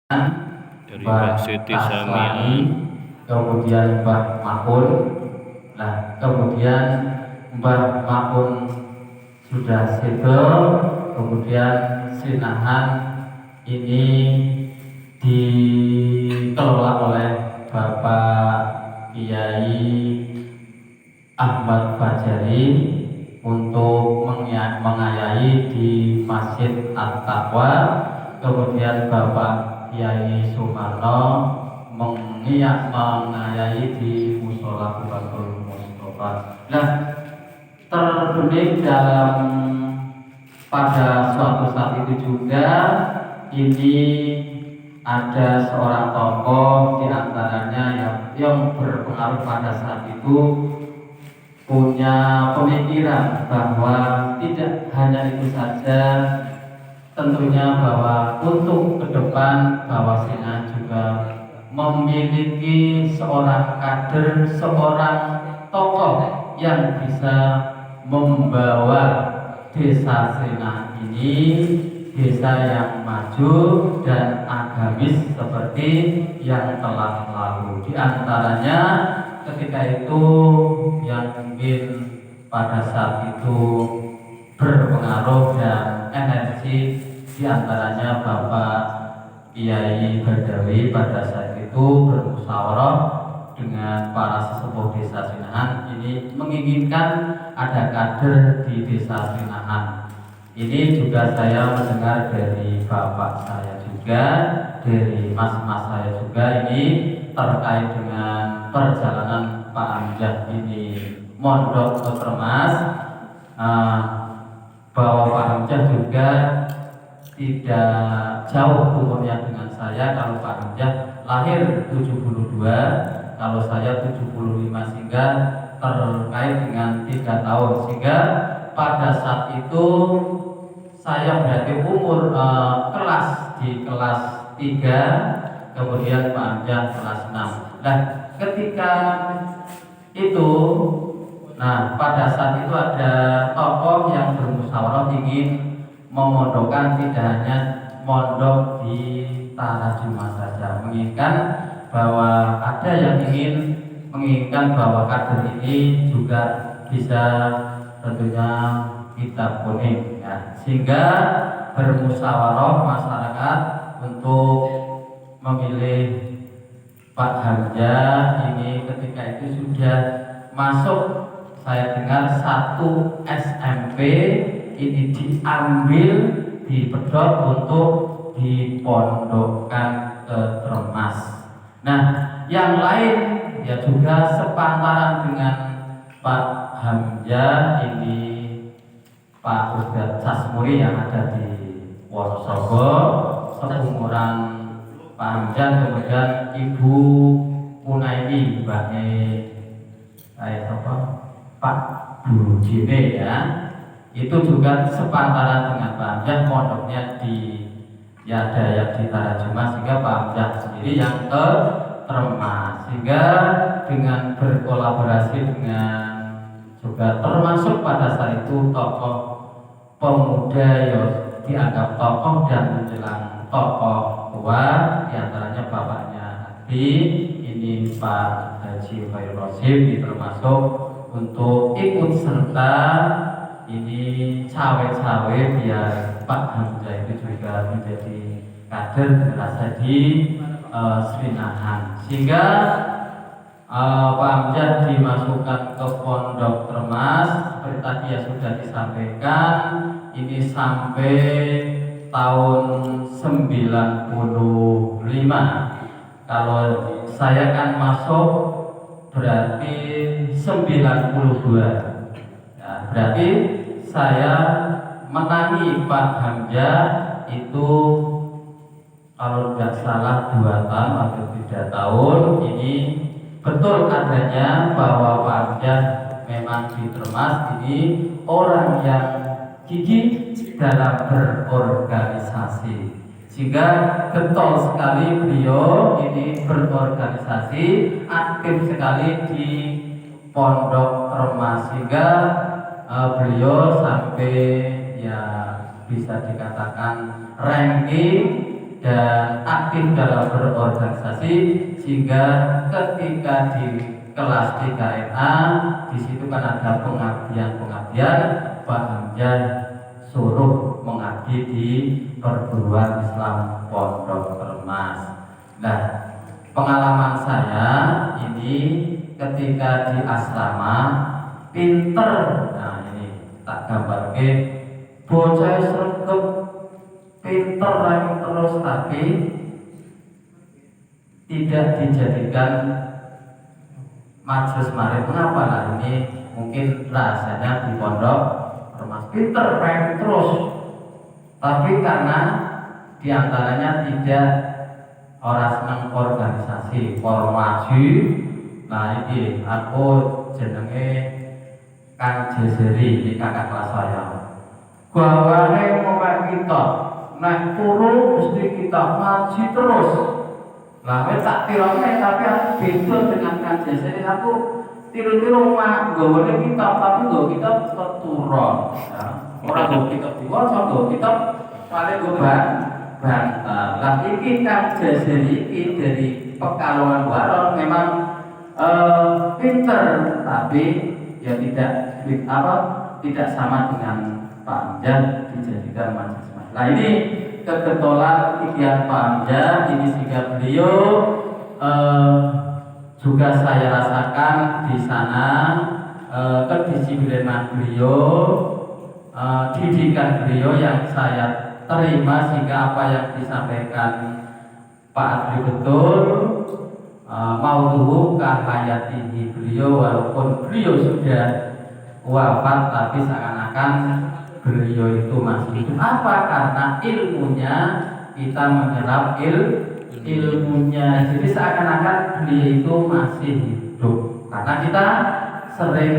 dari Mbah Mbak Siti Taslani, Samian, kemudian Mbah Makun. Nah, kemudian Mbah Makun sudah sedo, kemudian Sinahan ini dikelola oleh Bapak Kiai Ahmad Fajari untuk mengayahi di Masjid At-Taqwa. Kemudian Bapak Kiai Sumarno mengayahi di Musola Qubatul Mustofa. Nah, terbenih dalam pada suatu saat itu juga ini ada seorang tokoh di antaranya yang berpengaruh pada saat itu punya pemikiran bahwa tidak hanya itu saja, tentunya bahwa untuk ke depan bahwasanya juga memiliki seorang kader, seorang tokoh yang bisa membawa desa Sena ini desa yang maju dan agamis seperti yang telah lalu. Di antaranya ketika itu yang mungkin pada saat itu berpengaruh dan energi, di antaranya Bapak Kiai Badawi pada saat itu bermusyawarah dengan para sesepuh desa Sinahan ini menginginkan ada kader di desa Sinahan. Ini juga saya mendengar dari bapak saya juga, dari mas-mas saya juga, ini terkait dengan perjalanan Pak Amjad ini mondok ke Termas, bahwa Pak Amjad juga tidak jauh umurnya dengan saya. Kalau Pak Amjad lahir 72, kalau saya 75, sehingga terkait dengan 3 tahun, sehingga pada saat itu saya berarti umur di kelas 3, kemudian Pak Amjad kelas 6. Nah, ketika itu, pada saat itu ada tokoh yang bermusyawarah ingin memondokkan tidak hanya mondok di Tarajuma saja, menginginkan bahwa ada yang menginginkan bahwa kader ini juga bisa tentunya kitab kuning, ya. Sehingga bermusyawarah masyarakat untuk memilih Pak Hamja ini. Ketika itu sudah masuk, saya dengar 1 SMP ini diambil, dipedot untuk dipondokkan ke Termas. Nah, yang lain ya juga sepantaran dengan Pak Hamja ini, Pak Ustadz Sasmuri yang ada di Wonosobo, seumuran Pak Hamzah, kemudian Ibu Munaini, Pak Guru Jine, ya, itu juga sepantaran dengan Pak Hamzah, mondoknya ada yang di Tarajuma, sehingga Pak Hamzah sendiri yang ke Termas, sehingga dengan berkolaborasi dengan juga termasuk pada saat itu tokoh pemuda yang dianggap tokoh dan menjelang tokoh tua, diantaranya bapaknya Adi, ini Pak Haji Khairul Rosim, termasuk untuk ikut serta ini cawe-cawe biar Pak Hamzah itu juga menjadi kader generasi di Srinahan, sehingga Pak Hamzah dimasukkan ke Pondok Termas. Seperti tadi ya sudah disampaikan, ini sampai tahun 95. Kalau saya kan masuk berarti 92, ya, berarti saya menangi Pak Hamzah itu kalau tidak salah 2 tahun atau 3 tahun. Ini betul adanya bahwa Pak Hamzah memang di Termas ini orang yang gigih dalam berorganisasi, sehingga getol sekali beliau ini berorganisasi, aktif sekali di Pondok Termas, sehingga beliau sampai ya bisa dikatakan ranking dan aktif dalam berorganisasi, sehingga ketika di kelas 3NA di situ kan ada pengabdian Pak Hamzah suruh mengabdi di perguruan Islam Pondok Termas. Nah, pengalaman saya ini ketika di asrama pinter, nah ini tak gambarke bocah sregep pinter lagi terus, tapi tidak dijadikan majelis marim. Mengapa lah? Ini mungkin rahasianya di Pondok Termas pinter pengen terus, tapi karena diantaranya tidak orang senang organisasi formasi. Nah ini aku jenenge Kang Jeseri, ini kakak kelas saya. Gawane ngomong kita naik turun mesti kita ngaji terus. Lah tak tirone, tapi aku beda dengan Kang Jeseri. Aku tiru-tiru mah gawane kita, tapi nggo kita keturun ya. Ora nggo kita diwaca, nggo kita paling nggo bantal. Lah iki Kang Jeseri iki dari Pekalongan Baron memang pinter, tapi ya tidak sama dengan Pak Hamzah dijadikan majelis. Nah ini kebetulan pikiran Pak Hamzah ini, sehingga beliau juga saya rasakan di sana kedisiplinan beliau, didikan beliau yang saya terima, sehingga apa yang disampaikan Pak Adri betul. Maudhu'u kahayatihi, beliau walaupun beliau sudah wafat tapi seakan-akan beliau itu masih hidup. Apa? Karena ilmunya kita menyerap ilmunya, jadi seakan-akan beliau itu masih hidup karena kita sering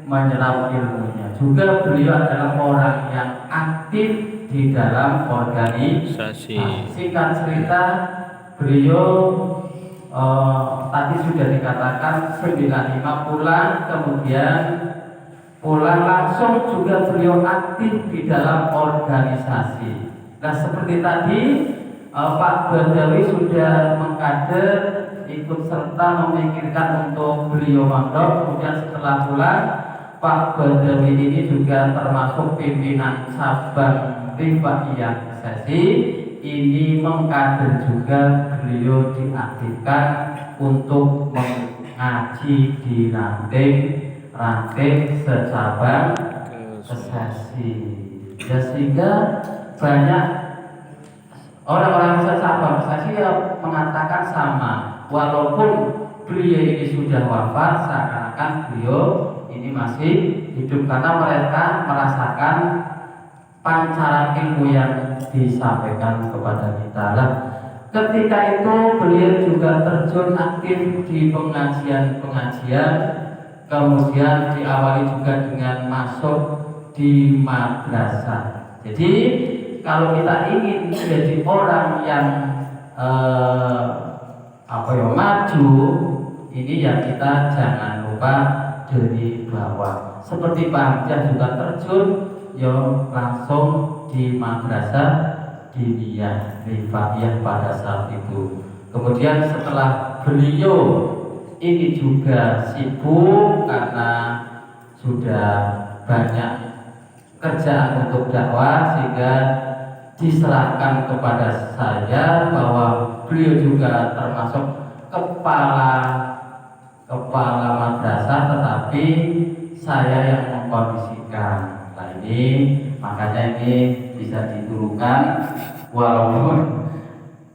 menyerap ilmunya. Juga beliau adalah orang yang aktif di dalam organisasi. Singkat cerita, beliau tadi sudah dikatakan 95 pulang, kemudian pulang langsung juga beliau aktif di dalam organisasi. Nah seperti tadi Pak Badawi sudah mengkader, ikut serta memikirkan untuk beliau mondok. Kemudian setelah pulang, Pak Badawi ini juga termasuk pimpinan Sabang Rifaiyah Sesi. Ini mengkader juga beliau diaktifkan untuk mengaji di ranting secabang ke Sesi. Ya, sehingga banyak orang-orang secabang Sesi yang mengatakan sama, walaupun beliau ini sudah wafat, seakan-akan beliau ini masih hidup karena mereka merasakan pancaran ilmu yang disampaikan kepada kita. Lah, ketika itu beliau juga terjun aktif di pengajian-pengajian, kemudian diawali juga dengan masuk di madrasah. Jadi kalau kita ingin menjadi orang yang maju, ini ya kita jangan lupa dari bawah. Seperti Pak Hamzah juga terjun langsung di madrasah diniyah Rifaiyah pada saat itu. Kemudian setelah beliau ini juga sibuk karena sudah banyak kerjaan untuk dakwah, sehingga diserahkan kepada saya bahwa beliau juga termasuk kepala madrasah, tetapi saya yang mengkondisikan. Ini makanya ini bisa diturunkan, walaupun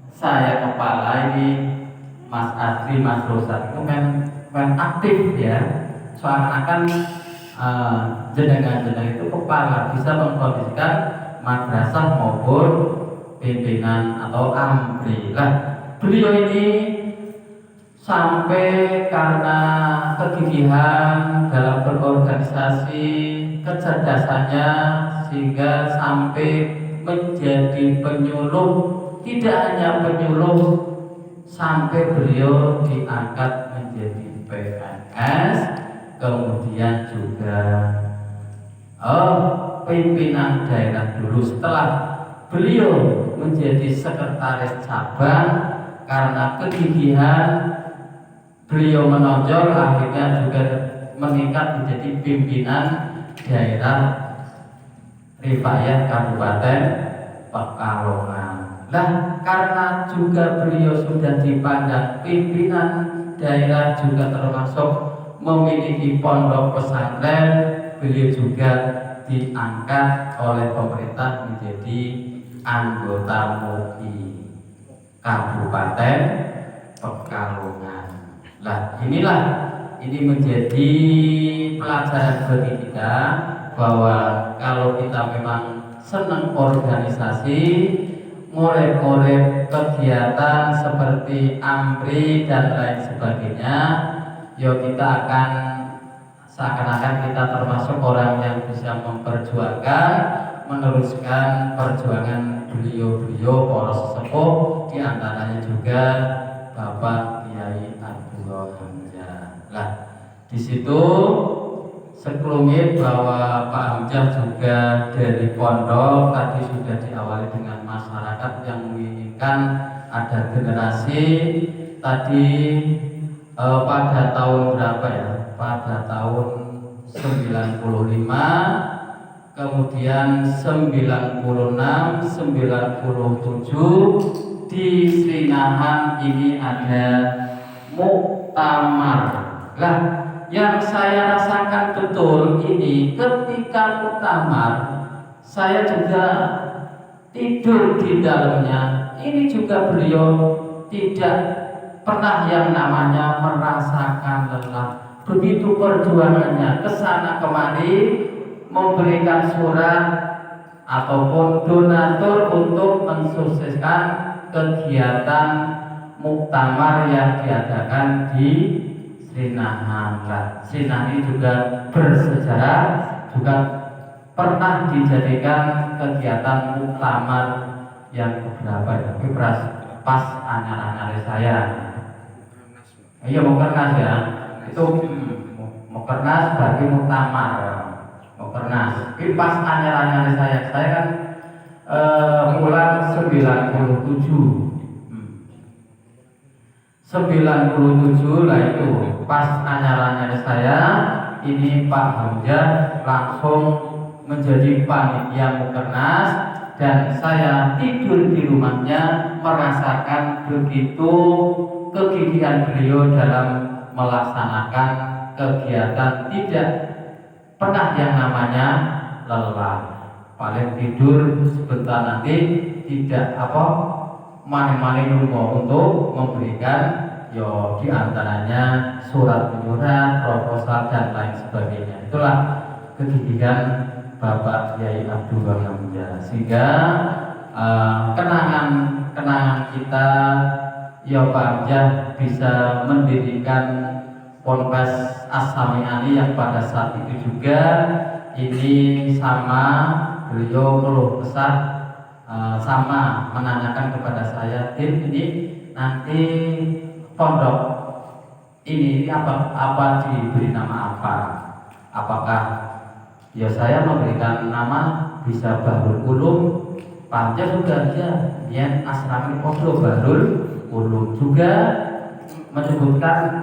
saya kepala, ini Mas Adri, Mas Rosa itu kan aktif ya, seakan-akan jenengan itu kepala bisa mengkondisikan madrasah maupun pimpinan atau amri. Lah, beliau ini sampai karena kegigihan dalam berorganisasi, kecerdasannya, sehingga sampai menjadi penyuluh. Tidak hanya penyuluh, sampai beliau diangkat menjadi PNS, kemudian juga pimpinan daerah dulu. Setelah beliau menjadi sekretaris cabang karena kegigihan beliau menonjol, akhirnya juga meningkat menjadi pimpinan daerah Rifayah Kabupaten Pekalongan. Lah, karena juga beliau sudah dipandang pimpinan daerah, juga termasuk memiliki pondok pesantren, beliau juga diangkat oleh pemerintah menjadi anggota MUI Kabupaten Pekalongan. Nah, ini menjadi pelajaran bagi kita bahwa kalau kita memang senang organisasi, ngorek-ngorek kegiatan seperti AMPRI dan lain sebagainya, kita akan seakan-akan kita termasuk orang yang bisa memperjuangkan, meneruskan perjuangan beliau-beliau para sesepuh, di antaranya juga Bapak Kiai Abdullah Hamzah. Nah, di situ sekelumit bahwa Pak Hamzah juga dari pondok tadi sudah diawali dengan masyarakat yang menginginkan ada generasi tadi pada tahun berapa ya? Pada tahun 95, kemudian 96, 97 di Srinahan ini ada muktamar. Lah, yang saya rasakan betul ini ketika muktamar, saya juga tidur di dalamnya. Ini juga beliau tidak pernah yang namanya merasakan lelah. Begitu perjuangannya kesana kemari, memberikan surat ataupun donatur untuk mensukseskan kegiatan muktamar yang diadakan di Srinahan. Srinahan ini juga bersejarah, juga pernah dijadikan kegiatan muktamar yang beberapa ya, pas anyar-anyar saya. Iya, Mukernas ya, itu Mukernas bagi muktamar, Mukernas. Ini pas anyar-anyar saya kan bulan 97 lah, itu pas anyar-anyar saya ini Pak Hamzah langsung menjadi panitia Mukernas, dan saya tidur di rumahnya merasakan begitu kegigihan beliau dalam melaksanakan kegiatan, tidak pernah yang namanya lelah. Paling tidur sebentar nanti tidak maning-maning rumah untuk memberikan diantaranya surat menyurat, proposal dan lain sebagainya. Itulah kegigihan Bapak Kiai Abdullah Hamzah, sehingga kenangan kita Pak Hamzah bisa mendirikan Ponpes As-Sami'ani yang pada saat itu juga ini sama beliau keluh kesah, sama menanyakan kepada saya, ini nanti pondok ini apa diberi nama apa? Apakah saya memberikan nama bisa Bahrul Ulum? Pak Hamzah sudah dia asrama Pondok Bahrul Ulum, juga menyebutkan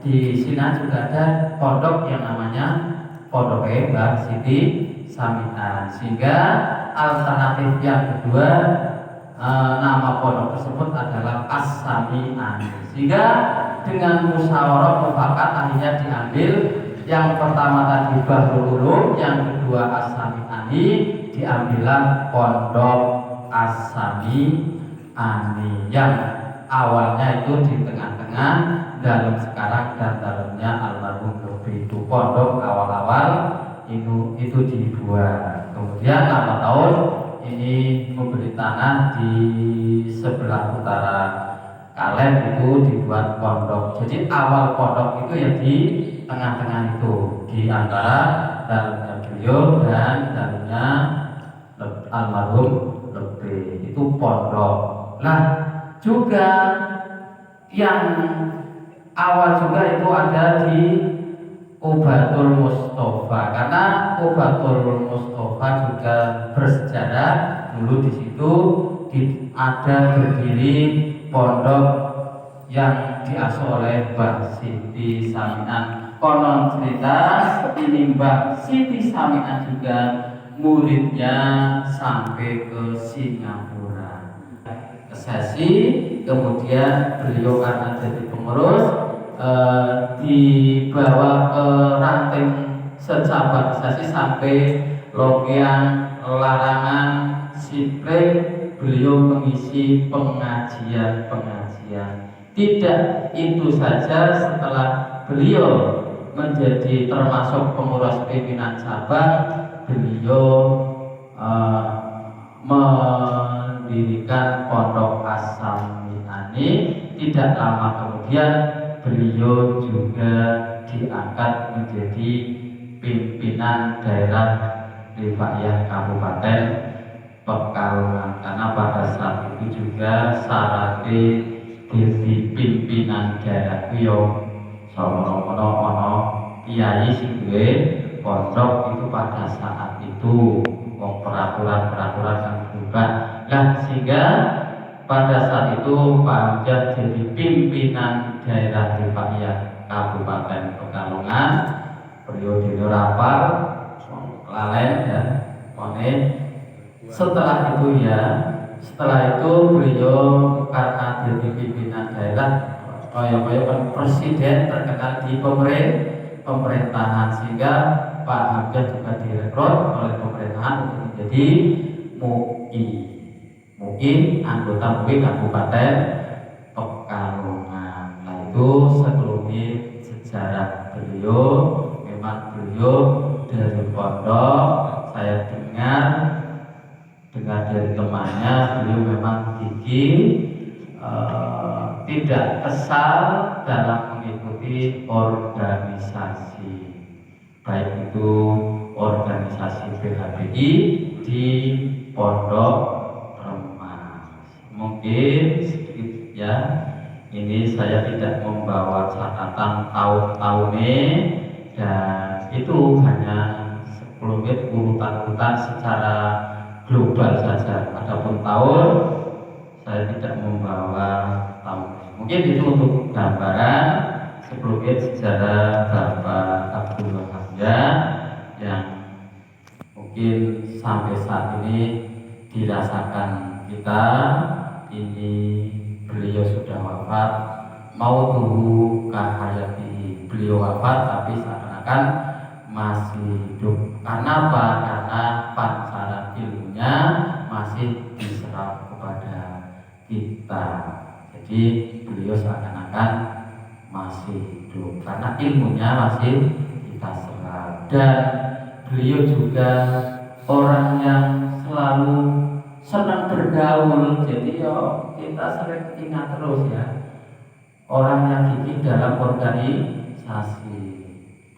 di sini juga ada pondok yang namanya Pondok Mbah Siti Sami'ah, sehingga alternatif yang kedua nama pondok tersebut adalah As-Sami'ani, sehingga dengan musyawarah mufakat akhirnya diambil yang pertama tadi Bahrul Ulum, yang kedua As-Sami'ani, diambillah Pondok As-Sami'ani yang awalnya itu di tengah-tengah, dalam sekarang dan dalamnya almarhum Lutfi. Itu pondok awal-awal itu dibuat. Kemudian 8 tahun ini membeli tanah di sebelah utara Kalen, itu dibuat pondok. Jadi awal pondok itu yang di tengah-tengah itu, di antara dalamnya beliau dan dalamnya almarhum Lutfi, itu pondok. Nah, juga yang awal juga itu ada di Qubatul Mustofa, karena Qubatul Mustofa juga bersejarah dulu di situ ada berdiri pondok yang diasuh oleh Mbak Siti Samian. Konon cerita ini Mbak Siti Samian juga muridnya sampai ke Singapura. Sesi kemudian beliau karena jadi pengurus dibawa ke ranting secabat sesi sampai Logian Larangan Sipring. Beliau mengisi pengajian. Tidak itu saja, setelah beliau menjadi termasuk pengurus pimpinan cabang, beliau mendirikan Pondok As-Sami'ani. Tidak lama kemudian beliau juga diangkat menjadi pimpinan daerah Rifaiyah Kabupaten Pekalongan, karena pada saat itu juga syaratnya jadi pimpinan daerah yo ono kiai sing duwe pondok itu pada saat itu peraturan yang berubah. Nah, sehingga pada saat itu Pak Hamzah jadi pimpinan daerah Rifaiyah Kabupaten Pekalongan periode rapal Lalen dan Pone. Setelah itu beliau karena jadi pimpinan daerah kaya presiden terkenal di pemerintahan, sehingga Pak Hamzah juga direkrut oleh pemerintahan untuk menjadi MUI anggota MUI Kabupaten Pekalongan. Nah, itu sekelumit sejarah beliau. Memang beliau dari pondok, saya dengar dari temannya, beliau memang gigih, tidak kesal dalam mengikuti organisasi, baik itu organisasi PHBI di Pondok Remas. Mungkin sedikit ya, ini saya tidak membawa catatan tahun-tahunnya, dan itu hanya 10 menit urutan-urutan secara global saja. Adapun tahun saya tidak membawa tahun. Mungkin itu untuk gambaran 10 menit sejarah Bapak Abdul Hamzah yang mungkin sampai saat ini dirasakan kita. Ini beliau sudah wafat, mau tunggu kahayati, beliau wafat tapi seakan-akan masih hidup. Karena apa? Karena pancaran ilmunya masih diserap kepada kita. Jadi beliau seakan-akan masih hidup karena ilmunya masih kita serap. Dan beliau juga orang yang selalu senang bergaul. Jadi kita sering ingat terus ya, orang yang gigih dalam organisasi.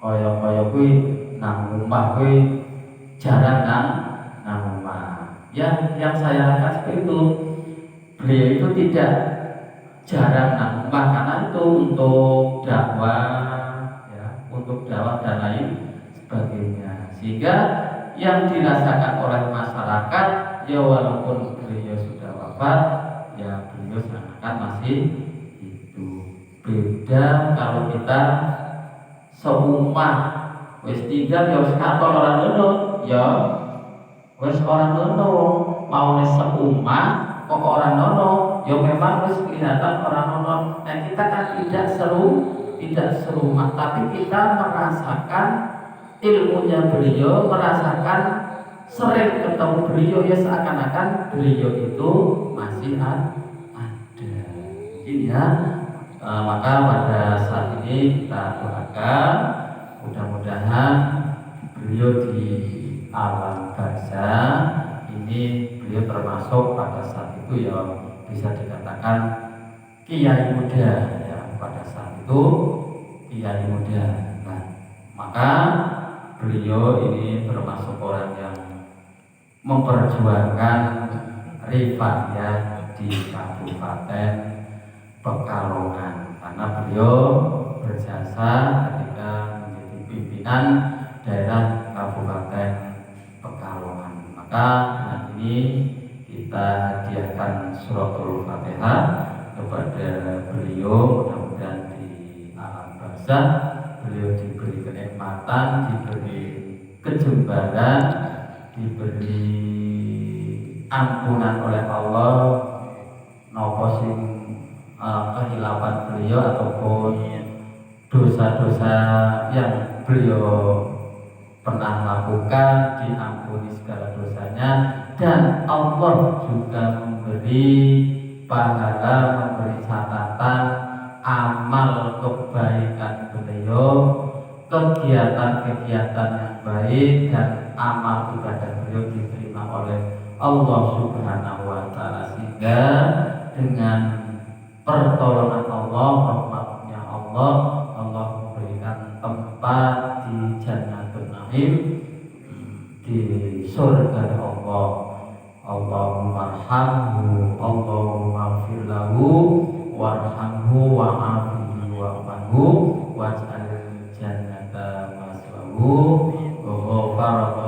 Kaya kuwi nang omah kuwi jarang nang omah. Yang saya lihat seperti itu, beliau itu tidak jarang nang omah karena itu untuk dakwah dan lain sebagainya. Sehingga yang dirasakan oleh masyarakat, ya walaupun beliau sudah wafat, ya beliau seakan masih hidup. Beda kalau kita seumah wis tinggal ya wis katon orang dono, ya wis orang dono, mau wis seumah kok orang dono, ya memang wis kelihatan orang dono. Dan kita kan tidak serumah, tapi kita merasakan ilmunya beliau, merasakan sering ketemu beliau, ya seakan-akan beliau itu masih ada. Ini ya. Maka pada saat ini kita doakan mudah-mudahan beliau di alam barzah ini, beliau termasuk pada saat itu ya bisa dikatakan kiai muda ya, pada saat itu kiai muda. Nah, maka beliau ini termasuk orang yang memperjuangkan Rifaiyah di Kabupaten Pekalongan, karena beliau berjasa ketika menjadi pimpinan daerah Kabupaten Pekalongan. Maka dengan ini kita hadiahkan suratul Fatihah kepada beliau, mudah-mudahan di alam barzakh beliau diberi kenikmatan, diberi kejembaran, diberi ampunan oleh Allah nopo sing kehilapan beliau ataupun dosa-dosa yang beliau pernah lakukan diampuni segala dosanya, dan Allah juga memberi pahala, memberi catatan amal kebaikan beliau, kegiatan-kegiatan yang baik dan amal ibadah beliau diterima oleh Allah Subhanahu wa Ta'ala, sehingga dengan pertolongan Allah, rahmatnya Allah, Allah memberikan tempat di Jannatul Naim, di surga Allah. Allahumma arhamhu, Allahumma ighfir lahu warhamhu wa'afihi wa'afu waj'al jannata maswahu wa ghafara